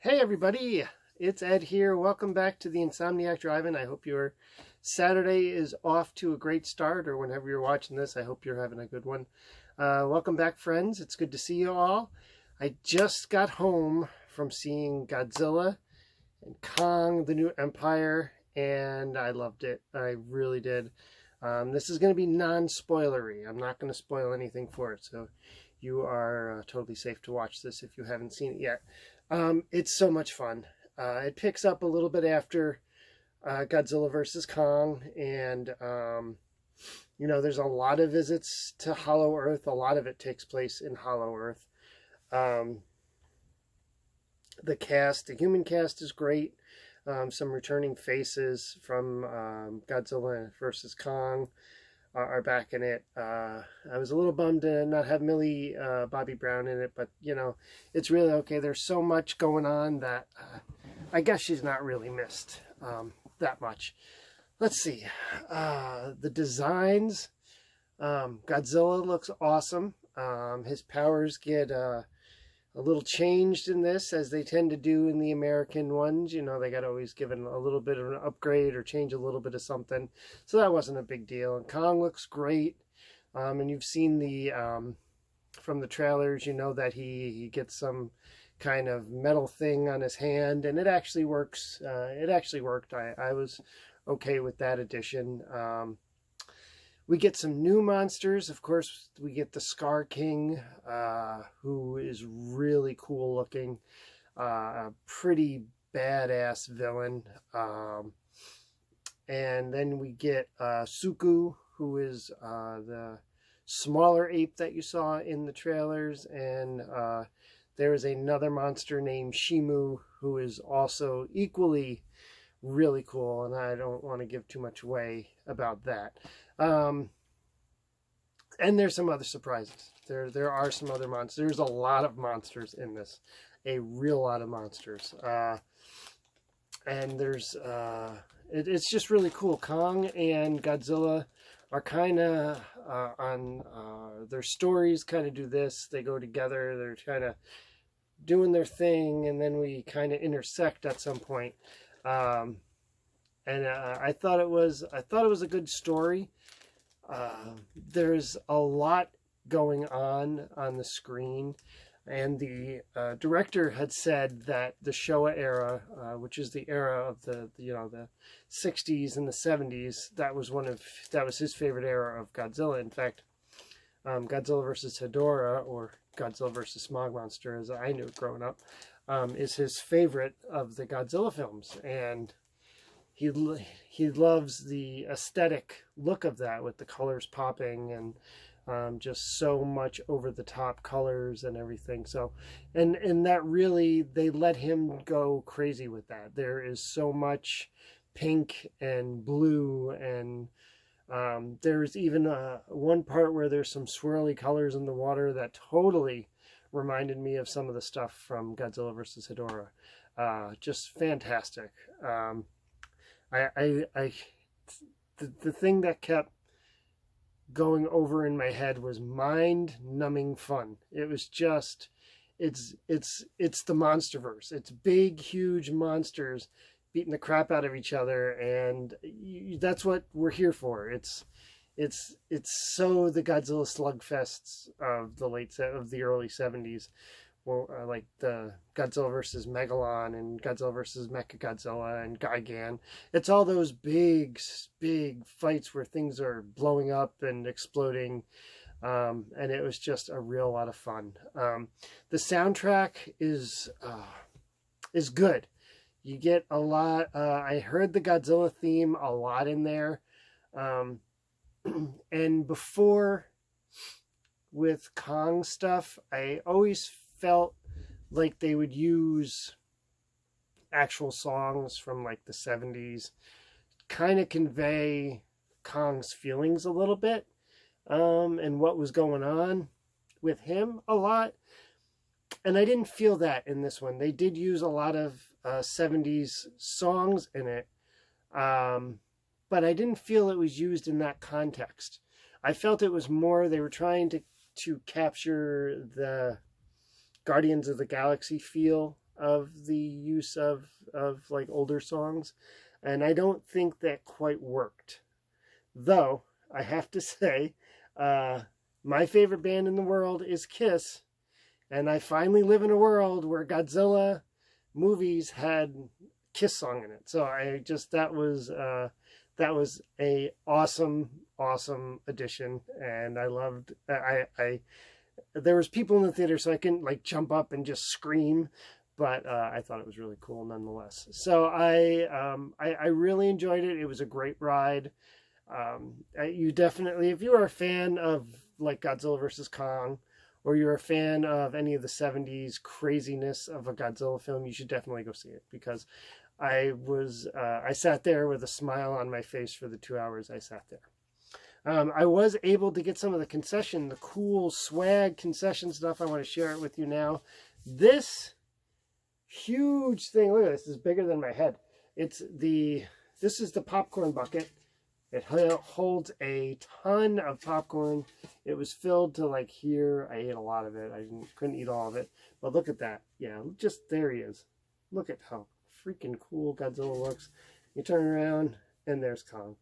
Hey everybody, it's Ed here. Welcome back to the Insomniac Drive-In. I hope your Saturday is off to a great start, or whenever you're watching this, I hope you're having a good one. Welcome back, friends. It's good to see you all. I just got home from seeing Godzilla and Kong, the New Empire, and I loved it. I really did. This is going to be non-spoilery. I'm not going to spoil anything for it, so you are totally safe to watch this if you haven't seen it yet. It's so much fun. It picks up a little bit after Godzilla vs. Kong, and there's a lot of visits to Hollow Earth. A lot of it takes place in Hollow Earth. The human cast is great. Some returning faces from Godzilla vs. Kong are back in it. I was a little bummed to not have Millie Bobby Brown in it, but it's really okay. There's so much going on that I guess she's not really missed that much. Let's see. The designs. Godzilla looks awesome. His powers get a little changed in this, as they tend to do in the American ones. They got always given a little bit of an upgrade or change a little bit of something. So that wasn't a big deal. And Kong looks great. And you've seen the, from the trailers, that he gets some kind of metal thing on his hand. And it actually works. It actually worked. I was okay with that addition. We get some new monsters. Of course, we get the Scar King, who is really cool looking. A pretty badass villain. And then we get Suku, who is the smaller ape that you saw in the trailers. And there is another monster named Shimu, who is also equally really cool. And I don't want to give too much away about that. And there's some other surprises. There are some other monsters. There's a lot of monsters in this. A real lot of monsters. And there's... it's just really cool. Kong and Godzilla are kind of on... their stories kind of do this. They go together. They're kind of doing their thing. And then we kind of intersect at some point. And I thought it was a good story. There's a lot going on the screen, and the director had said that the Showa era, which is the era of the 60s and the 70s, that was his favorite era of Godzilla. In fact, Godzilla vs. Hedorah, or Godzilla vs. Smog Monster, as I knew it growing up, is his favorite of the Godzilla films, and he loves the aesthetic look of that, with the colors popping and just so much over the top colors and everything. So, and that really, they let him go crazy with that. There is so much pink and blue, and there's even one part where there's some swirly colors in the water that totally reminded me of some of the stuff from Godzilla vs. Hedorah. Just fantastic. The thing that kept going over in my head was mind-numbing fun. It was just, it's the Monsterverse. It's big, huge monsters beating the crap out of each other, and that's what we're here for. It's so the Godzilla slugfests of the early 70s. Well, like the Godzilla vs. Megalon and Godzilla vs. Mechagodzilla and Gigan. It's all those big fights where things are blowing up and exploding. And it was just a real lot of fun. The soundtrack is good. You get a lot. I heard the Godzilla theme a lot in there. And before, with Kong stuff, I always felt like they would use actual songs from like the 70s, kind of convey Kong's feelings a little bit, and what was going on with him a lot. And I didn't feel that in this one. They did use a lot of 70s songs in it, but I didn't feel it was used in that context. I felt it was more, they were trying to capture the Guardians of the Galaxy feel of the use of like older songs, and I don't think that quite worked. Though I have to say, my favorite band in the world is Kiss, and I finally live in a world where Godzilla movies had Kiss song in it. So I just that was a awesome addition, and I loved. I there was people in the theater, so I couldn't like jump up and just scream, but I thought it was really cool nonetheless. So I really enjoyed it. It was a great ride. You definitely, if you are a fan of like Godzilla vs. Kong, or you're a fan of any of the 70s craziness of a Godzilla film, you should definitely go see it, because I sat there with a smile on my face for the 2 hours I sat there. I was able to get some of the cool swag concession stuff. I want to share it with you now. This huge thing, look at this, is bigger than my head. This is the popcorn bucket. It holds a ton of popcorn. It was filled to like here. I ate a lot of it. I couldn't eat all of it. But look at that. Yeah, just there he is. Look at how freaking cool Godzilla looks. You turn around and there's Kong.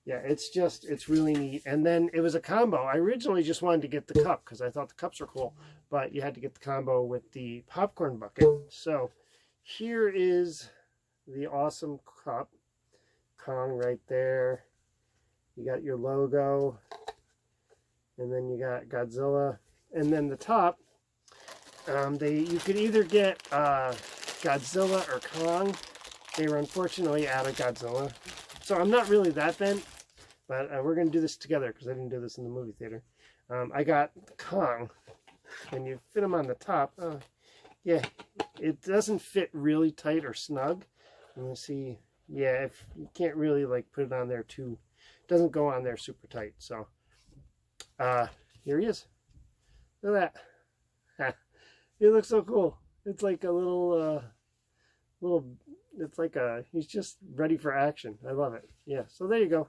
Yeah, it's really neat. And then it was a combo. I originally just wanted to get the cup because I thought the cups were cool, but you had to get the combo with the popcorn bucket. So here is the awesome cup. Kong right there. You got your logo, and then you got Godzilla, and then the top. You could either get Godzilla or Kong. They were unfortunately out of Godzilla, so I'm not really that bent, but we're gonna do this together because I didn't do this in the movie theater. I got Kong, and you fit him on the top. Yeah, it doesn't fit really tight or snug. Let me see. Yeah, if you can't really like put it on there too, it doesn't go on there super tight. So here he is. Look at that. He looks so cool. It's like a little it's like he's just ready for action. I love it. Yeah, so there you go.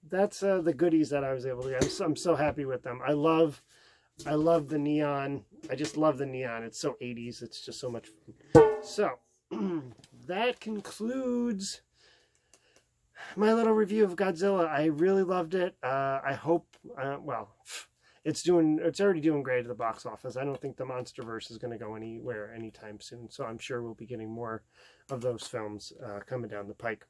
That's the goodies that I was able to get. I'm so happy with them. I love the neon. I just love the neon. It's so 80s. It's just so much fun. So that concludes my little review of Godzilla. I really loved it. I hope, well, it's already doing great at the box office. I don't think the MonsterVerse is going to go anywhere anytime soon, so I'm sure we'll be getting more of those films coming down the pike.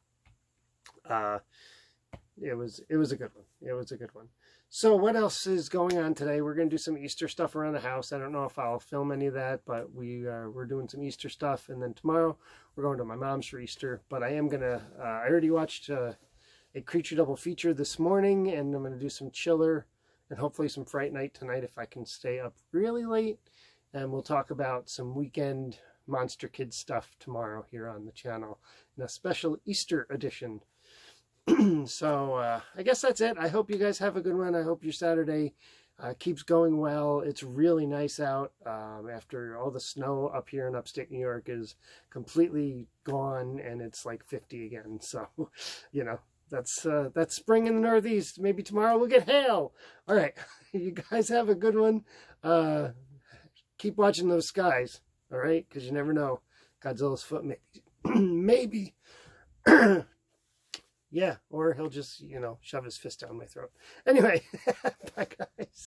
It was a good one. It was a good one. So what else is going on today? We're going to do some Easter stuff around the house. I don't know if I'll film any of that, but we're doing some Easter stuff. And then tomorrow we're going to my mom's for Easter. But I am going to, I already watched a Creature double feature this morning, and I'm going to do some Chiller and hopefully some Fright Night tonight if I can stay up really late. And we'll talk about some weekend Monster Kids stuff tomorrow here on the channel in a special Easter edition. So I guess that's it. I hope you guys have a good one. I hope your Saturday keeps going well. It's really nice out after all the snow up here in upstate New York is completely gone, and it's like 50 again. So, you know, that's spring in the Northeast. Maybe tomorrow we'll get hail. All right, you guys have a good one. Keep watching those skies, all right? Because you never know. Godzilla's foot maybe. Yeah, or he'll just, you know, shove his fist down my throat. Anyway, bye guys.